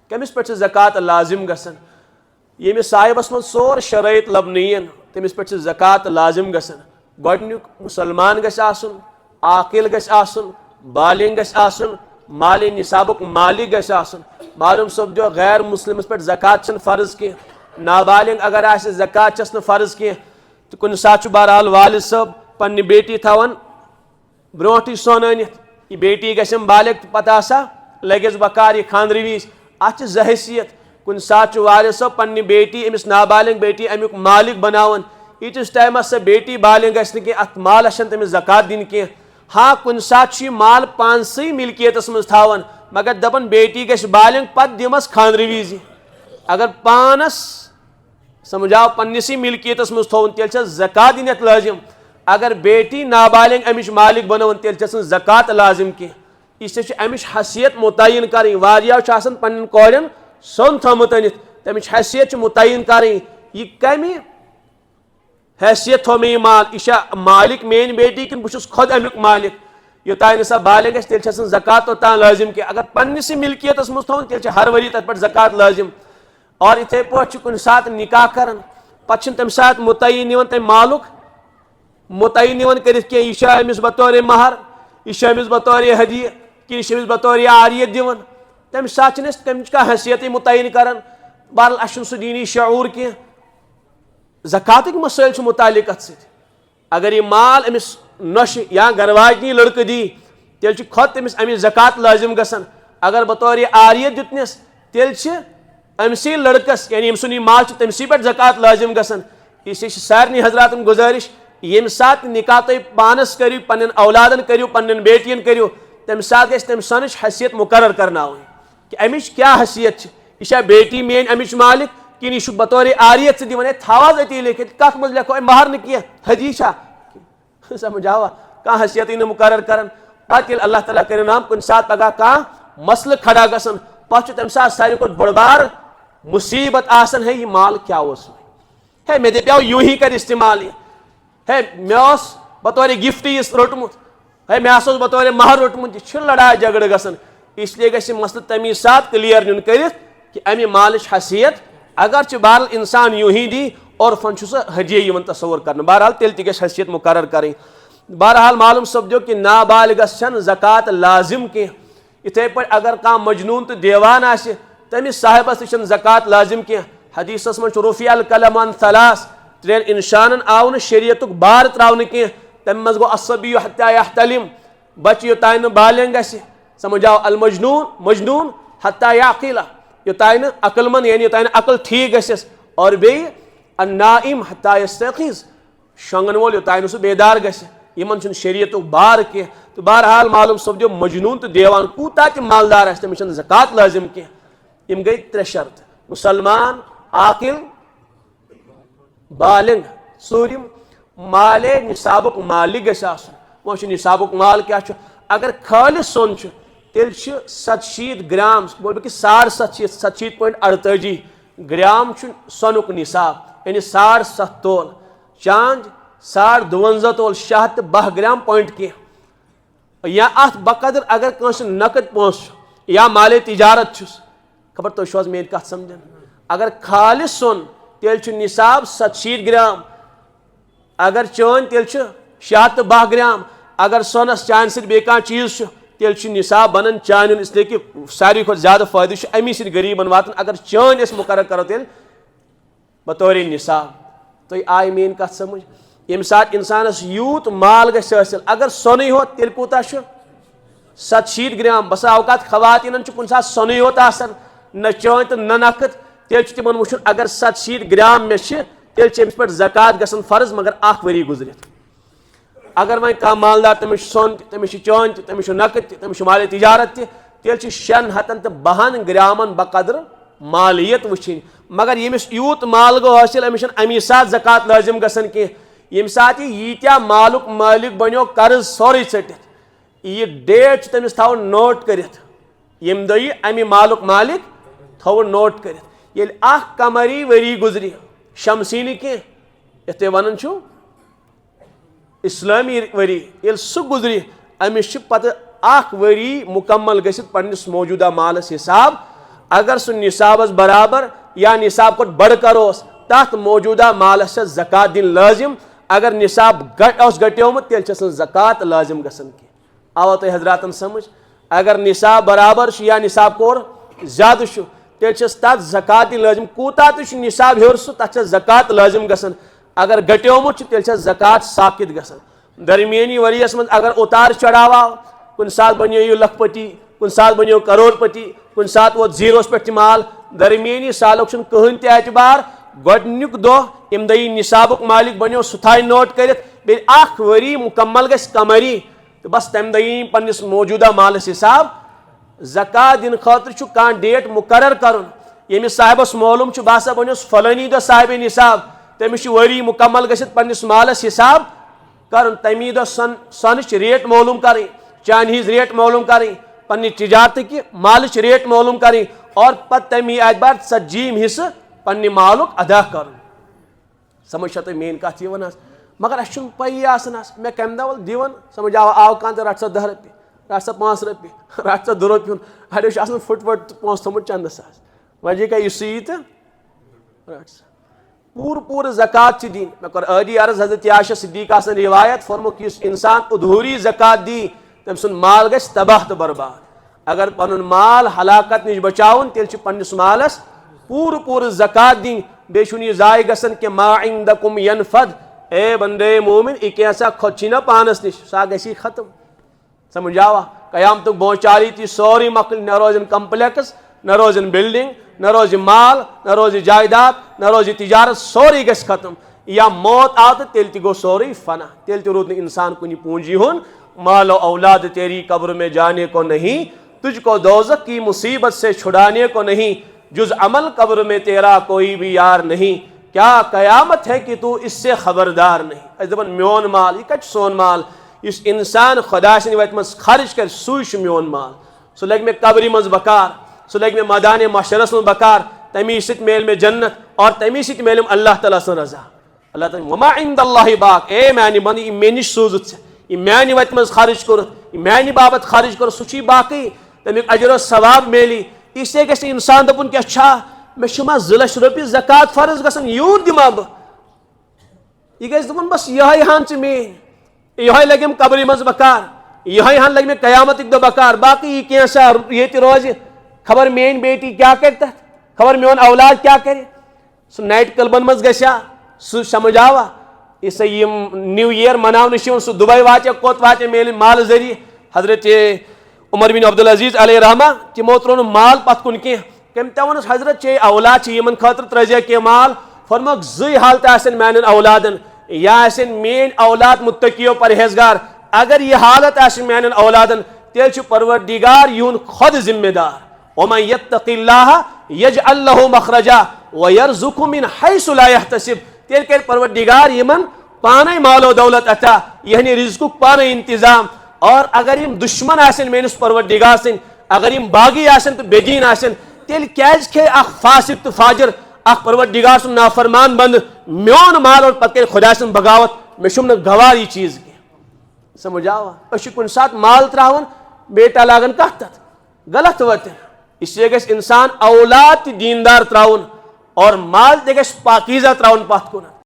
کمس پہ زکات لازم گژھان یمس صاحبس من سور شرائط لبنین تمس پہ زکات لازم گژھان گۄڈنیُک مسلمان گژھِ آسُن عاقل گژھِ آسُن بالغ گژھِ آسُن مالِ نصابُک مالک گژھِ آسُن معلوم سپدیو غیر مسلمس پہ زکات چھنہٕ فرض کینٛہہ نابالغ اگر آسہِ زکات چھس نہٕ فرض کینٛہہ تہٕ کُنہِ ساتہٕ چھُ بہرحال والد صٲب پننہِ بیٹی تھاوان برونٹھٕے سۄن أنِتھ یہِ بیٹی گژھٮ۪م بالغ تہٕ پتہٕ ہسا لگٮ۪س بکار یہِ خانٛدرٕ وِزِ اتھ چھِ زٕ حیثیت کُنہِ ساتہٕ چھُ والد صٲب پننہِ بیٹی أمِس نابالغ بیٹی امیُک مالک بناوان ییٖتِس ٹایمس سۄ بیٹی بالغ گژھِ نہٕ کینٛہہ اتھ مالس چھنہٕ تٔمِس زکات دِنۍ کینٛہہ ہاں کُنہِ ساتہٕ چھُ یہِ مال پانسٕے ملکیتس منٛز تھاوان مگر دپان بیٹی گژھِ بالغ پتہٕ دِمس خانٛدرٕ وِزِ اگر پانس سمجھاو پننسٕے ملکیتس منٛز تھوٚوُن تیٚلہِ چھس زکات دِنۍ اتھ لٲزم اگر بیٹی نابالغ امِچ مالک بنٲوٕن تیٚلہِ چھس نہٕ زکات لازم کینٛہہ اس لیے چھِ امِچ حیثیت متعین کرٕنۍ واریاہو چھِ آسان پننٮ۪ن کورٮ۪ن سۄن تھوٚمُت أنِتھ تمِچ حیثیت چھِ متعین کرٕنۍ یہِ کمہِ حیثیت تھوٚو مےٚ یہِ مال یہِ چھا مالک میٲنۍ بیٹی کِنہٕ بہٕ چھُس خۄد امیُک مالک یوٚتانۍ نہٕ سۄ بالغ گژھِ تیٚلہِ چھس نہٕ زکات توٚتام لٲزم کینٛہہ اگر پننسٕے ملکیتس منٛز تھوٚوُن تیٚلہِ چھِ ہر ؤری تتھ پٮ۪ٹھ زکات لٲزم اور یِتھے پٲٹھۍ چھُ کُنہِ ساتہٕ نکاح کران پتہٕ چھُنہٕ تمہِ ساتہٕ متعین یِوان تمہِ مالُک متعین یِوان کٔرِتھ کینٛہہ یہِ چھا أمِس بطورِ مہر یہِ چھا أمِس بطورِ ہدیہِ کِنہٕ یہِ چھِ أمِس بطورِ عاریت دِوان تمہِ ساتہٕ چھِنہٕ أسۍ تمِچ کانٛہہ حیثیتٕے متعین کران بہرحال اسہِ چھُنہٕ سُہ دیٖنی شعوٗر کینٛہہ زکاتٕکۍ مسٲیل چھِ متعلق اتھ سۭتۍ اگر یہِ مال أمِس نۄشہِ یا گرٕ واجنی لڑکہٕ دی تیٚلہِ چھُ کھۄتہٕ تٔمِس اَمِچ زکات لٲزم گژھان اگر بطورِ عاریت دیُتنس تیٚلہِ چھِ أمسٕے لڑکس یعنی ییٚمہِ سُنٛد یہِ مال چھُ تٔمسٕے پٮ۪ٹھ زکات لٲزم گژھان اس لیے چھِ سارنٕے حضراتن گُزٲرِش ییٚمہِ ساتہٕ نکاح تُہۍ پانس کٔرِو پننٮ۪ن اولادن کٔرِو پننٮ۪ن بیٹین کٔرِو تمہِ ساتہٕ گژھِ تمہِ سۄنٕچ حیثیت مقرر کرناوٕنۍ کہِ امِچ کیٛاہ حیثیت چھِ یہِ چھا بیٹی میٲنۍ امِچ مالک کِنہٕ یہِ چھُ بطورِ عاریت ژٕ دِوان ہے تھاو حظ أتی لیکھِتھ کتھ منٛز لیکھو ہے مہر نہٕ کینٛہہ حدی چھا سمجھاوا کانٛہہ حیثیتٕے نہٕ مقرر کران پتہٕ ییٚلہِ اللہ تعالیٰ کٔرِنۍ نام کُنہِ ساتہٕ پگاہ کانٛہہ مسلہٕ کھڑا گژھان پتہٕ چھُ تمہِ ساتہٕ ساروی کھۄتہٕ بٔڑ بار مصیبت آسان ہے یہِ مال کیٛاہ اوس ہے مےٚ دپیو یوٗہی کر استعمال یہِ ہے مےٚ اوس بطورِ گفٹ یہِ روٚٹمُت ہے مےٚ ہسا اوس بطورِ مہر روٚٹمُت یہِ چھُ لڑاے جگڑٕ گژھان اس لیے گژھِ یہِ مسلہٕ تمی ساتہٕ کلیر نیُن کٔرِتھ کہ امہِ مالٕچ حیثیت اگرچہِ بہرحال انسان یوٗہی دی عرفن چھُ سُہ ہدیہ یِوان تصور کرنہٕ بہرحال تیٚلہِ تہِ گژھِ حیثیت مقرر کرٕنۍ بہرحال معلوم سپدیو کہ نابالغس چھنہٕ زکات لازم کینٛہہ یِتھے پٲٹھۍ اگر کانٛہہ مجنوٗن تہٕ دیوان آسہِ تٔمِس صاحبس تہِ چھنہٕ زکات لازم کینٛہہ حدیثس منٛز چھُ رفیع القلم عن ثلاث ترٛٮ۪ن انسانن آو نہٕ شریعتُک بار تراونہٕ کینٛہہ تمہِ منٛز گوٚو الصبی حتیٰ یحتلم بچہِ یوٚتانۍ نہٕ بالغ گژھِ سمجھاو المجنون مجنون حتیٰ یعقل یوٚتانۍ نہٕ عقل مند یعنی یوٚتانۍ نہٕ عقل ٹھیٖک گژھٮ۪س اور بیٚیہِ النائم حتیٰ یستیقظ شۄنگن وول یوٚتانۍ نہٕ سُہ بیدار گژھِ یِمن چھُنہٕ شریعتُک بار کینٛہہ تہٕ بہرحال معلوم سپدیو مجنوٗن تہٕ دیوان کوٗتاہ تہِ مالدار آسہِ تٔمِس چھنہٕ زکات لٲزم کینٛہہ یِم گٔے ترٛےٚ شرطہٕ مُسلمان عاقل بالغ ژوٗرِم مالے نصابُک مالک گژھِ آسُن وۄنۍ چھُ نصابُک مال کیٛاہ چھُ اگر خٲلِص سۄن چھُ تیٚلہِ چھُ 700 گرام گوٚو کہِ 750 700.48 گرام چھُ سۄنُک نصاب یعنی 7.5 تول چاند 52 تول 610 گرام پویِنٹ کینٛہہ یا اتھ بقدر اگر کٲنٛسہِ نقد پونٛسہٕ چھُ یا مالے تجارت چھُس خبر تُہۍ چھِو حظ میٲنۍ کتھ سمجھان اگر خالص سۄن تیٚلہِ چھُ نصاب 700 گرام اگر چٲنۍ تیٚلہِ چھُ 610 گرام اگر سۄنس چانہِ سۭتۍ بیٚیہِ کانٛہہ چیٖز چھُ تیٚلہِ چھُ نصاب بنان چانہِ ہُنٛد اس لیے کہِ ساروی کھۄتہٕ زیادٕ فٲیدٕ چھُ امی سۭتۍ غریٖبن واتان اگر چٲنۍ أسۍ مقرر کرو تیٚلہِ بطورِ نصاب تُہۍ آیہِ میٲنۍ کتھ سمجھ ییٚمہِ ساتہٕ انسانس یوٗت مال گژھِ حٲصِل اگر سۄنٕے یوت تیٚلہِ کوٗتاہ چھُ 700 گرام بسا اوقات خواتیٖنن چھُ کُنہِ ساتہٕ سۄنٕے یوت آسان نہ چٲنۍ تہٕ نہ نقد تیٚلہِ چھُ تِمن وٕچھُن اگر 700 گرام مےٚ چھِ تیٚلہِ چھِ أمِس پٮ۪ٹھ زکات گژھان فرض مگر 1 ؤری گُزرِتھ اگر وۄنۍ کانٛہہ مالدار تٔمِس چھُ سۄن تہِ تٔمِس چھِ چٲنۍ تہِ تٔمِس چھُ نقد تہِ تٔمِس چھُ مالے تجارت تہِ تیٚلہِ چھُ 602 گرامن بقدر مالیت وٕچھِنۍ مگر ییٚمِس یوٗت مال گوٚو حٲصِل أمِس چھنہٕ امی ساتہٕ زکات لٲزم گژھان کینٛہہ ییٚمہِ ساتہٕ یہِ ییٖتیاہ مالُک مٲلِک بنیو قرض سورُے ژٔٹِتھ یہِ ڈیٹ چھُ تٔمِس تھاوُن نوٹ کٔرِتھ ییٚمہِ دۄہ یہِ امہِ مالُک مالک تھاوُن نوٹ کٔرِتھ ییٚلہِ 1 قمری ؤری گُزرِ شمسی نہٕ کینٛہہ یتھ تُہۍ ونان چھِو اسلٲمی ؤری ییٚلہِ سُہ گُزرِ أمِس چھُ پتہٕ 1 ؤری مُکمل گٔژھِتھ پننِس موجوٗدہ مالس حساب اگر سہ نصابس برابر یا نصاب کھت بڑھ کر تات موجودہ مالس زکات دن لازم. اگر نصاب گٹیومت تیل چھس زکات لازم گژھان کی. آوا تہ حضراتن سمجھ؟ اگر نصاب برابر یا نصاب کور زیادہ تیل چھس تات زکات دن لازم. کوتا تہ نصاب ہیور سہ تت زکات لازم گژھان. اگر گٹیومت تیل چھس زکات ساقط گژھان. درمیانی وریس من اگر اتار چڑھاوا کن سات بنیو یہ لکھ پتی کن سات بنیو کروڑ پتی کن سات ووت زیروس پہ مال. درمیانی سالک چھ کہین تہ اعتبار. گۄڈنیُک دۄہ یم دہ نصابک مالک بنیو سہ تھایہِ نوٹ کرت. بیٚیہِ اکھ ؤری مکمل گژھِ قمری تو بس تمہ دہ پنس موجودہ مالس حساب. زکات دن خاطر چھ کانٛہہ ڈیٹ مقرر کرن. ییٚمِس صاحبس معلوم چھ بہٕ ہسا بنیوس فلٲنی دۄہ صاحب نصاب تٔمِس چھ ؤری مکمل گژھِتھ پنس مالس حساب کرن. تمی دۄہ سۄنٕچ ریٹ معلوم کرٕنۍ چانہِ ہِنٛز ریٹ معلوم کرٕنۍ پننہِ تجارتٕکہِ مالٕچ ریٹ معلوم کرٕنۍ اور پتہٕ تمی اعتبار ژتجیٖم حصہٕ پننہِ مالُک ادا کرُن. سمجھ چھا تۄہہِ میٲنۍ کتھ یِوان حظ؟ مگر اسہِ چھُنہٕ پَیی آسان حظ مےٚ کمہِ دۄہ ول دِوان سمجھ آو کانٛہہ تہٕ رٹ سا 10 رۄپیہِ رٹ سا 5 رۄپیہِ رٹ سا 2 رۄپیہِ ہُنٛد اڑیو چھُ آسان پھٕٹ پونٛسہٕ تھوٚمُت چندس حظ. وۄنۍ گٔے یُس یی تہٕ رٹ سا. پوٗرٕ زکات چھِ دِنۍ. مےٚ کوٚر عٲدی عرض حضرت عائشہ صدیقہ سٕنٛز روایت فرموک یُس انسان ادھوٗری زکات دی تٔمۍ سُنٛد مال گژھِ تباہ تہٕ برباد. اگر پنُن مال ہلاکت نش بچاوُن تیٚلہِ چھُ پننِس مالس پوٗرٕ زکات دِنۍ. بیٚیہِ چھُنہٕ یہِ ضایع گژھان کہِ ما عندکم ینفد. اے بندے مومن یہِ کینٛژھا کھۄتہِ نا پانس نش سۄ گژھی ختم. سمجھ آوا؟ قیامتُک بونچاری تی سورُے مۄکلہِ. نہ روزن کمپلیکس نہ روزن بلڈنگ نہ روزِ مال نہ روزِ جائیداد نہ روزِ تجارت سورُے گژھِ ختم. یا موت آو تہٕ تیٚلہِ تہِ گوٚو سورُے فنا. تیٚلہِ تہِ روٗد نہٕ انسان کُنہِ پوٗنجی ہُنٛد. مال و اولاد تیری قبر میں جانے کو نہیں تجھ کو دوزخ کی مصیبت سے چھڑانے کو نہیں جز عمل قبر میں تیرا کوئی بھی یار نہیں. کیا قیامت ہے کہ تو اس سے خبردار نہیں. اس دپان میون مال یہ کتہِ سون مال یُس انسان خدا سٕنٛدِ وتہِ منٛز خرچ کرِ سُے چھُ میون مال. سُہ لگہِ مےٚ قبرِ منٛز بکار سُہ لگہِ مےٚ مٲدانِ محشرس منٛز بکار. تمی سۭتۍ میلہِ مےٚ جنت اور تمی سۭتۍ میلم اللہ تعالیٰ سٕنٛز رضا. اللہ تعالیٰ وما عند اللہ باق. اے میانہِ بنٛدٕ یہِ مےٚ نِش سوٗزُتھ ژےٚ یہ میانہِ وتہِ منٛز خرچ کوٚرُتھ یہ میانہِ باپت خرچ کوٚرُتھ سُہ چھُے باقٕے تمیُک اجر و ثواب میلی. اس لیے گژھِ انسان دپُن کیٛاہ چھا مےٚ چھُ ما 2 لچھ رۄپیہِ زکات فرض گژھان یوٗت دِما بہٕ. یہِ گژھِ دپُن بس یِہوٚے ہن چھِ میٲنۍ یِہوٚے لگیم قبرِ منٛز بکار یِہوٚے ہن لگہِ مےٚ قیامتٕکۍ دۄہ بکار. باقٕے یہِ کینٛژھا ییٚتہِ روزِ خبر میٲنۍ بیٹی کیٛاہ کرِ تتھ خبر میون اولاد کیٛاہ کرِ. سُہ نایٹ کلبن منٛز گژھِ سُہ سمجھ آوا. یہ سا یم نیو ایئر مناونہٕ چھِ یِوان سُہ دبے واتہِ کوٚت واتہِ میلہِ مال ذریعہ. حضرت عمر بن عبدالعزیز علیہ رحمہ تِمو ترٛوو نہٕ مال پتھ کُن کینٛہہ. کٔمۍ تہِ ووٚنُس حضرت چے اولاد چھِ یِمن خٲطرٕ ترٛٲیزِ کینٛہہ مال. فرموکھ 2 حالتہٕ آسن میانٮ۪ن اولادن یا آسن میٲنۍ اولاد متقیو پرہیزگار. اگر یہ حالت آسہِ میانٮ۪ن اولادن تیٚلہِ چھُ پروردگار یِہُنٛد خۄد ذمہ دار. ومن یتق اللہ یجعل لہ مخرجا ویرزقہ من حیث لا یحتسب. تیٚلہِ کرِ پروردگار یِمن پانے مال و دولت عطا یعنی رزقُک پانے انتظام. اور اگر یم دشمن آسن میٲنِس پروردگار سٕنٛدۍ اگر یم باغی آسن تہٕ بے دین آسن تیٚلہِ کیٛازِ کھے اکھ فاسق تہٕ فاجر اکھ پروردگار سُنٛد نافرمان بنٛدٕ میون مال اور پتہٕ کرِ خۄدا سٕنٛز بغاوت. مےٚ چھُم نہٕ گوار یہِ چیٖز کینٛہہ. سمجھ آوا؟ أسۍ چھِ کُنہِ ساتہٕ مال ترٛاوان بیٹا لاگان کتھ تتھ غلط وتہِ. اس لیے گژھِ انسان اولاد تہِ دیندار ترٛاوُن اور مال تہِ گژھِ پاکیزہ ترٛاوُن پتھ کُن.